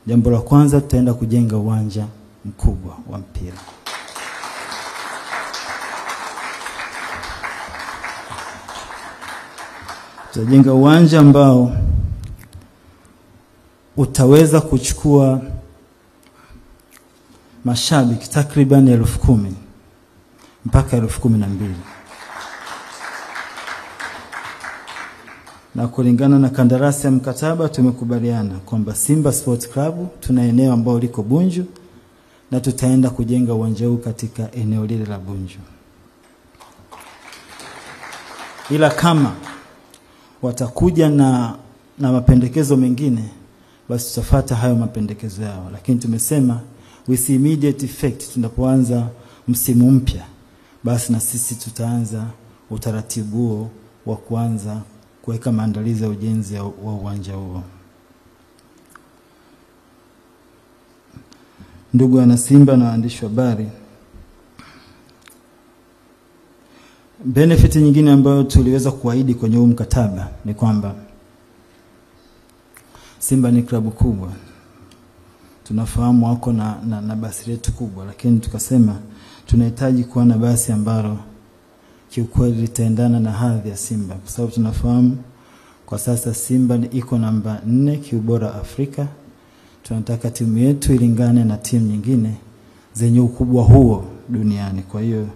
Jambo la kwanza, tutaenda kujenga uwanja mkubwa wa mpira. Tutajenga uwanja ambao utaweza kuchukua mashabiki takriban 10,000 mpaka 12,000. Na kulingana na kandarasi ya mkataba tumekubaliana kwamba Simba Sports Club tuna eneo ambalo liko Bunju na tutaenda kujenga uwanja huu katika eneo lile la Bunju. Ila kama watakuja na mapendekezo mengine, basi tutafuata hayo mapendekezo yao. Lakini tumesema with immediate effect, tunapoanza msimu mpya, basi na sisi tutaanza utaratibu huo wa kuanza kuweka maandalizi ya ujenzi wa uwanja huo. Ndugu wana Simba na waandishi wa habari, benefit nyingine ambayo tuliweza kuahidi kwenye huu mkataba ni kwamba Simba ni klabu kubwa. Tunafahamu wako na basi letu kubwa, lakini tukasema tunahitaji kuwa na basi ambalo kiukweli litaendana na hadhi ya Simba. Kwa sababu tunafahamu kwa sasa Simba iko namba 4 kiubora Afrika. Tunataka timu yetu ilingane na timu nyingine zenye ukubwa huo duniani. Kwa hiyo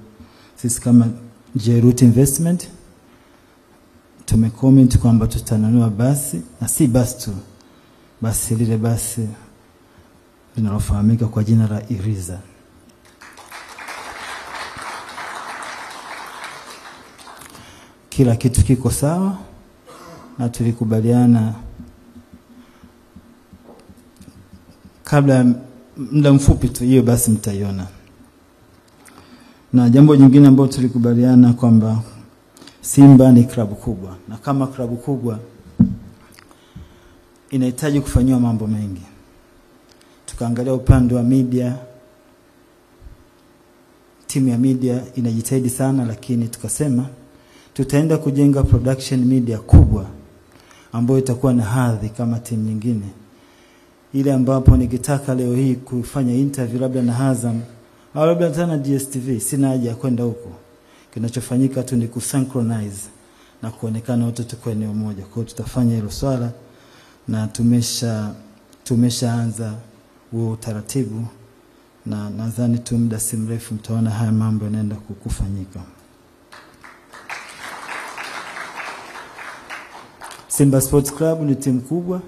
sisi kama Jeruti Investment tumecomment kwamba tutanunua basi, na si basi tu, basi lile basi linalofahamika kwa jina la Iriza. Kila kitu kiko sawa na tulikubaliana kabla muda mfupi tu hiyo basi mtaiona. Na jambo jingine ambalo tulikubaliana kwamba Simba ni klabu kubwa, na kama klabu kubwa inahitaji kufanywa mambo mengi. Tukaangalia upande wa media, timu ya media inajitahidi sana, lakini tukasema tutaenda kujenga production media kubwa ambayo itakuwa na hadhi kama timu nyingine. Ile ambapo nikitaka leo hii kufanya interview labda na Azam au labda tena DStv, sina haja ya kwenda huko. Kinachofanyika tu ni kusynchronize na kuonekana wote tuko eneo moja. Kwa hiyo tutafanya hilo swala na tumeshaanza huo utaratibu, na nadhani tu muda si mrefu mtaona haya mambo yanaenda kufanyika. Simba Sports Club ni timu kubwa.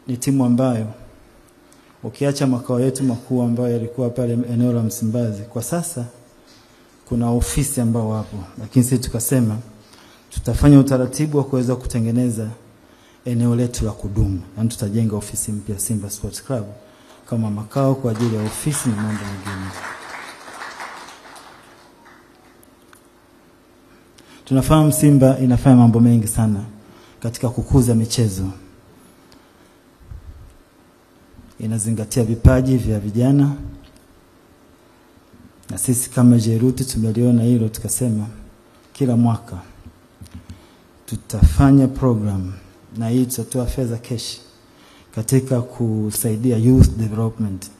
Ni timu ambayo ukiacha makao yetu makuu ambayo yalikuwa pale eneo la Msimbazi, kwa sasa kuna ofisi ambao wapo, lakini sisi tukasema tutafanya utaratibu wa kuweza kutengeneza eneo letu la kudumu, na tutajenga ofisi mpya Simba Sports Club kama makao kwa ajili ya ofisi na mambo mengine. Tunafahamu Simba inafanya mambo mengi sana katika kukuza michezo. Inazingatia vipaji vya vijana, na sisi kama Jeruti tumeliona hilo, tukasema kila mwaka tutafanya program, na hii tutatoa fedha cash katika kusaidia youth development,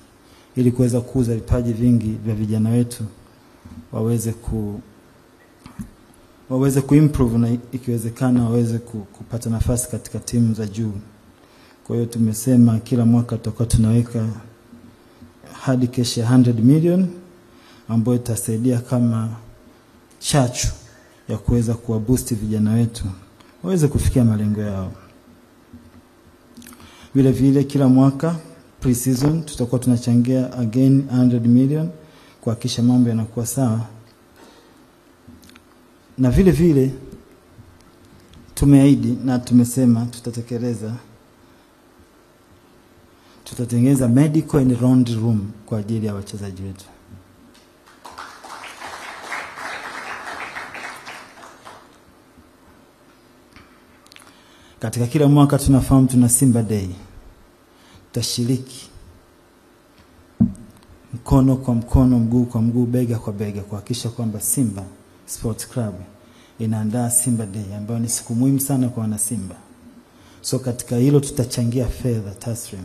ili kuweza kukuza vipaji vingi vya vijana wetu waweze kuimprove, na ikiwezekana waweze kupata nafasi katika timu za juu. Kwa hiyo tumesema kila mwaka tutakuwa tunaweka hadi cash ya 100 million ambayo itasaidia kama chachu ya kuweza kuwaboost vijana wetu waweze kufikia malengo yao. Vile vile kila mwaka pre-season tutakuwa tunachangia again 100 million kuhakikisha mambo yanakuwa sawa. Na vile vile tumeahidi na tumesema tutatekeleza, tutatengeneza medical and laundry room kwa ajili ya wachezaji wetu. Katika kila mwaka tunafahamu tuna Simba Day. Tutashiriki mkono kwa mkono, mguu kwa mguu, bega kwa bega kuhakikisha kwamba Simba Sports Club inaandaa Simba Day ambayo ni siku muhimu sana kwa wana Simba. So katika hilo tutachangia fedha taslim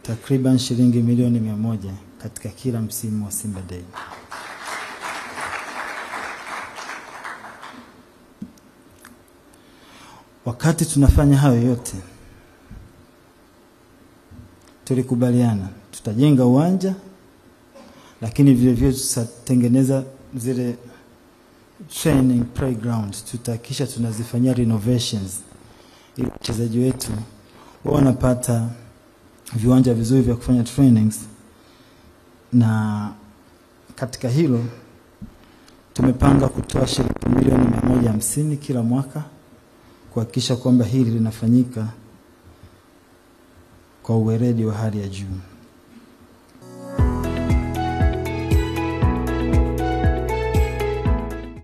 takriban shilingi milioni 100 katika kila msimu wa Simba Day. Wakati tunafanya hayo yote, tulikubaliana tutajenga uwanja, lakini vile vile tutatengeneza zile training playground, tutahakisha tunazifanyia renovations ili wachezaji wetu wanapata viwanja vizuri vya kufanya trainings. Na katika hilo tumepanga kutoa shilingi milioni 150 kila mwaka kuhakikisha kwamba hili linafanyika kwa uweledi wa hali ya juu.